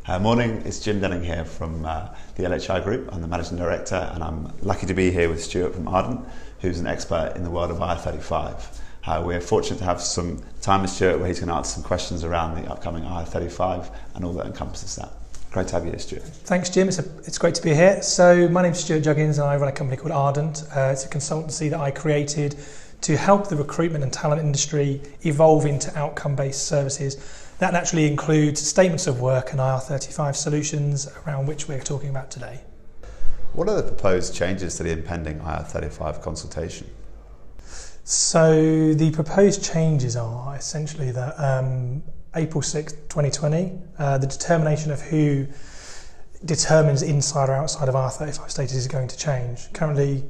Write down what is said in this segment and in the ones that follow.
Morning, it's Jim Denning here from the LHI Group. I'm the Managing Director and I'm lucky to be here with Stuart from Ardent, who's an expert in the world of IR35. We're fortunate to have some time with Stuart where he's going to answer some questions around the upcoming IR35 and all that encompasses that. Great to have you here, Stuart. Thanks, Jim. It's great to be here. So my name's Stuart Juggins and I run a company called Ardent. It's a consultancy that I created to help the recruitment and talent industry evolve into outcome-based services. That naturally includes statements of work and IR35 solutions, around which we're talking about today. What are the proposed changes to the impending IR35 consultation? So the proposed changes are essentially that April 6, 2020, the determination of who determines inside or outside of IR35 status is going to change. Currently,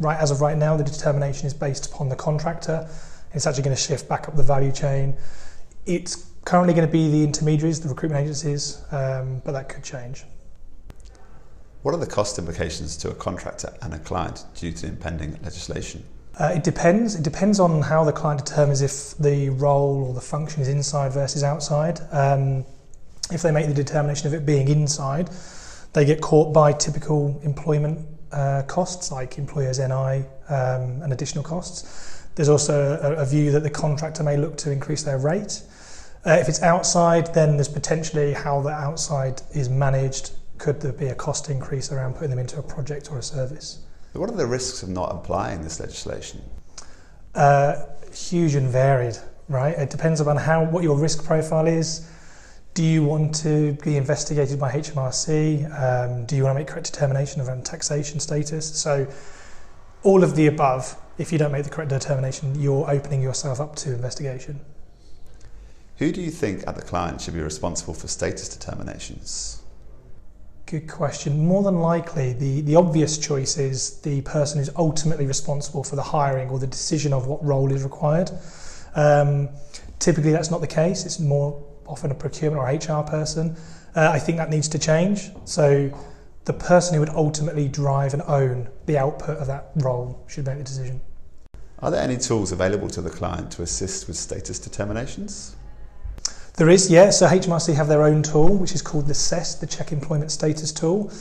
as of right now, the determination is based upon the contractor. It's actually going to shift back up the value chain. It's currently going to be the intermediaries, the recruitment agencies, but that could change. What are the cost implications to a contractor and a client due to impending legislation? It depends. It depends on how the client determines if the role or the function is inside versus outside. If they make the determination of it being inside, they get caught by typical employment costs like employers' NI and additional costs. There's also a view that the contractor may look to increase their rate. If it's outside, then there's potentially how the outside is managed. Could there be a cost increase around putting them into a project or a service? What are the risks of not applying this legislation? Huge and varied, right? It depends upon what your risk profile is. Do you want to be investigated by HMRC? Do you want to make correct determination around taxation status? So all of the above, if you don't make the correct determination, you're opening yourself up to investigation. Who do you think at the client should be responsible for status determinations? Good question. More than likely, the obvious choice is the person who's ultimately responsible for the hiring or the decision of what role is required. Typically, that's not the case. It's more often a procurement or HR person. I think that needs to change. So the person who would ultimately drive and own the output of that role should make the decision. Are there any tools available to the client to assist with status determinations? There is, yeah. So HMRC have their own tool, which is called the CESS, the Check Employment Status tool.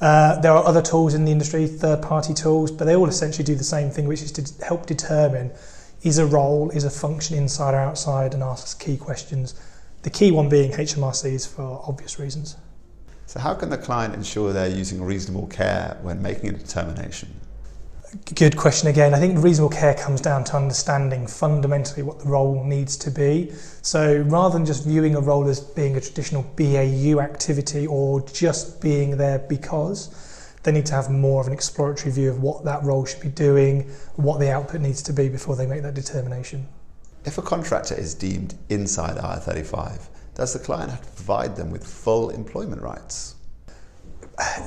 There are other tools in the industry, third-party tools, but they all essentially do the same thing, which is to help determine is a role, is a function inside or outside, and asks key questions. The key one being HMRC's for obvious reasons. So how can the client ensure they're using reasonable care when making a determination? Good question again. I think reasonable care comes down to understanding fundamentally what the role needs to be. So rather than just viewing a role as being a traditional BAU activity or just being there because, they need to have more of an exploratory view of what that role should be doing, what the output needs to be before they make that determination. If a contractor is deemed inside IR35, does the client have to provide them with full employment rights?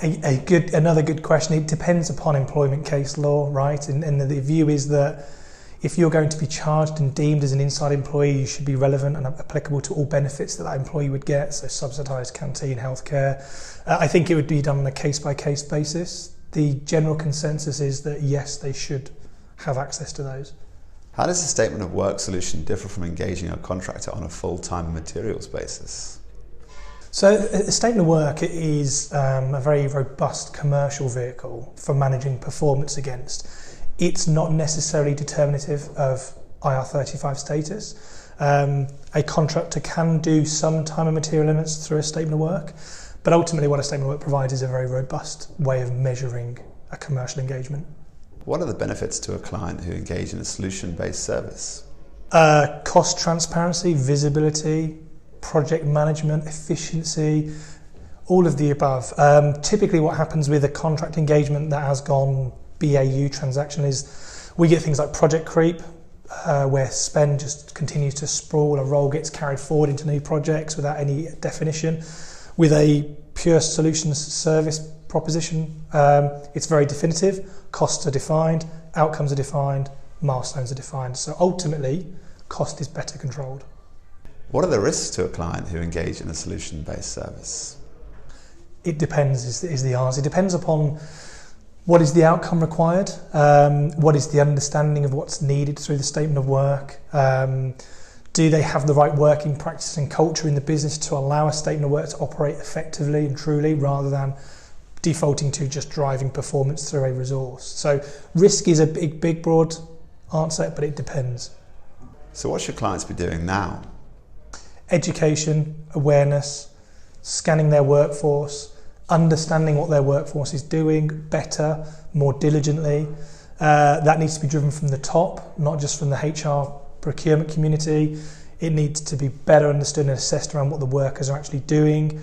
Another good question. It depends upon employment case law, right? And the view is that if you're going to be charged and deemed as an inside employee, you should be relevant and applicable to all benefits that employee would get, so subsidised canteen, healthcare. I think it would be done on a case-by-case basis. The general consensus is that yes, they should have access to those. How does the statement of work solution differ from engaging a contractor on a full-time and materials basis? So a statement of work is a very robust commercial vehicle for managing performance against. It's not necessarily determinative of IR35 status. A contractor can do some time and material limits through a statement of work, but ultimately what a statement of work provides is a very robust way of measuring a commercial engagement. What are the benefits to a client who engage in a solution-based service? Cost transparency, visibility, project management, efficiency, all of the above. Typically what happens with a contract engagement that has gone BAU transaction is we get things like project creep, where spend just continues to sprawl, a role gets carried forward into new projects without any definition. With a pure solutions service proposition, it's very definitive, costs are defined, outcomes are defined, milestones are defined. So ultimately, cost is better controlled. What are the risks to a client who engage in a solution-based service? It depends is the answer. It depends upon what is the outcome required, what is the understanding of what's needed through the statement of work. Do they have the right working practice and culture in the business to allow a statement of work to operate effectively and truly, rather than defaulting to just driving performance through a resource? So risk is a big, broad answer, but it depends. So what should clients be doing now? Education, awareness, scanning their workforce, understanding what their workforce is doing better, more diligently. That needs to be driven from the top, not just from the HR procurement community. It needs to be better understood and assessed around what the workers are actually doing.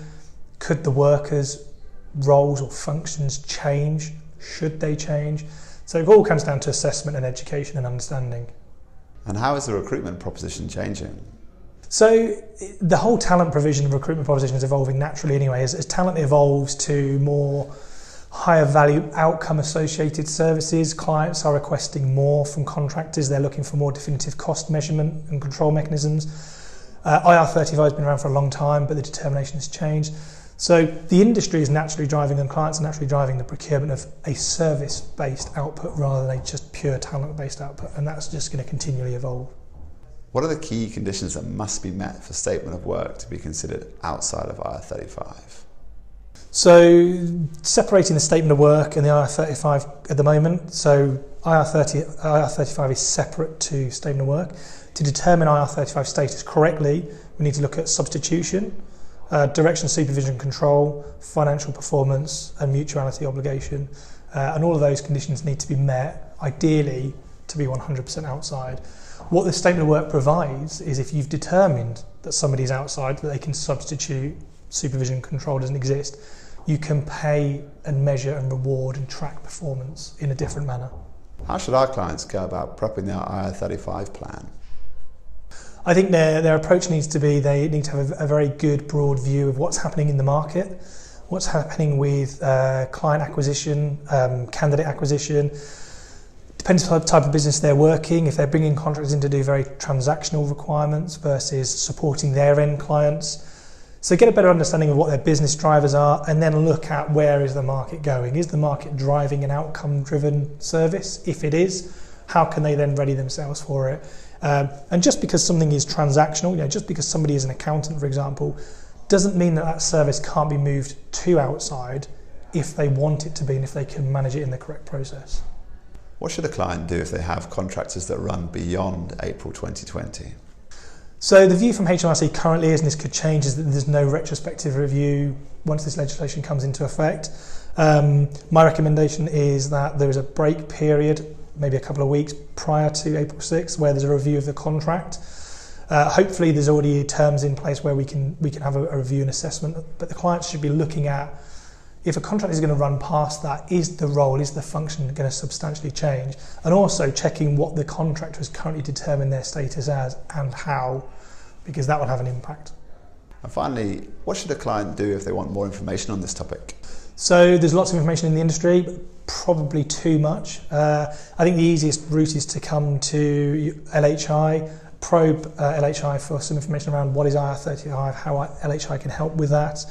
Could the workers' roles or functions change? Should they change? So it all comes down to assessment and education and understanding. And how is the recruitment proposition changing? So the whole talent provision and recruitment proposition is evolving naturally anyway. As talent evolves to more higher value outcome associated services, clients are requesting more from contractors. They're looking for more definitive cost measurement and control mechanisms. IR35 has been around for a long time, but the determination has changed. So the industry is naturally driving, and clients are naturally driving, the procurement of a service-based output rather than a just pure talent-based output, and that's just going to continually evolve. What are the key conditions that must be met for statement of work to be considered outside of IR35? So separating the statement of work and the IR35 at the moment, so IR35 is separate to statement of work. To determine IR35 status correctly, we need to look at substitution, direction, supervision, control, financial performance and mutuality obligation, and all of those conditions need to be met, ideally to be 100% outside. What the statement of work provides is, if you've determined that somebody's outside, that they can substitute, supervision control doesn't exist, you can pay and measure and reward and track performance in a different manner. How should our clients go about prepping their IR35 plan? I think their approach needs to be, they need to have a very good broad view of what's happening in the market, what's happening with client acquisition, candidate acquisition. Depends on the type of business they're working. If they're bringing contractors in to do very transactional requirements versus supporting their end clients. So get a better understanding of what their business drivers are, and then look at where is the market going. Is the market driving an outcome-driven service? If it is, how can they then ready themselves for it? And just because something is transactional, just because somebody is an accountant, for example, doesn't mean that that service can't be moved to outside if they want it to be and if they can manage it in the correct process. What should a client do if they have contractors that run beyond April 2020? So the view from HMRC currently is, and this could change, is that there's no retrospective review once this legislation comes into effect. My recommendation is that there is a break period, maybe a couple of weeks prior to April 6th, where there's a review of the contract. Hopefully there's already terms in place where we can have a review and assessment, but the clients should be looking at, if a contract is going to run past that, is the role, is the function going to substantially change? And also checking what the contractor has currently determined their status as and how, because that will have an impact. And finally, what should a client do if they want more information on this topic? So there's lots of information in the industry, but probably too much. I think the easiest route is to come to LHI, probe LHI for some information around what is IR35, how LHI can help with that.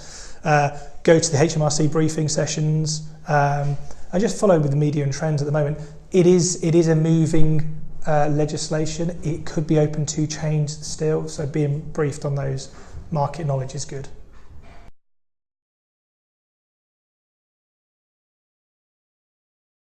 Go to the HMRC briefing sessions, and just follow with the media and trends at the moment. It is a moving legislation. It could be open to change still, so being briefed on those market knowledge is good.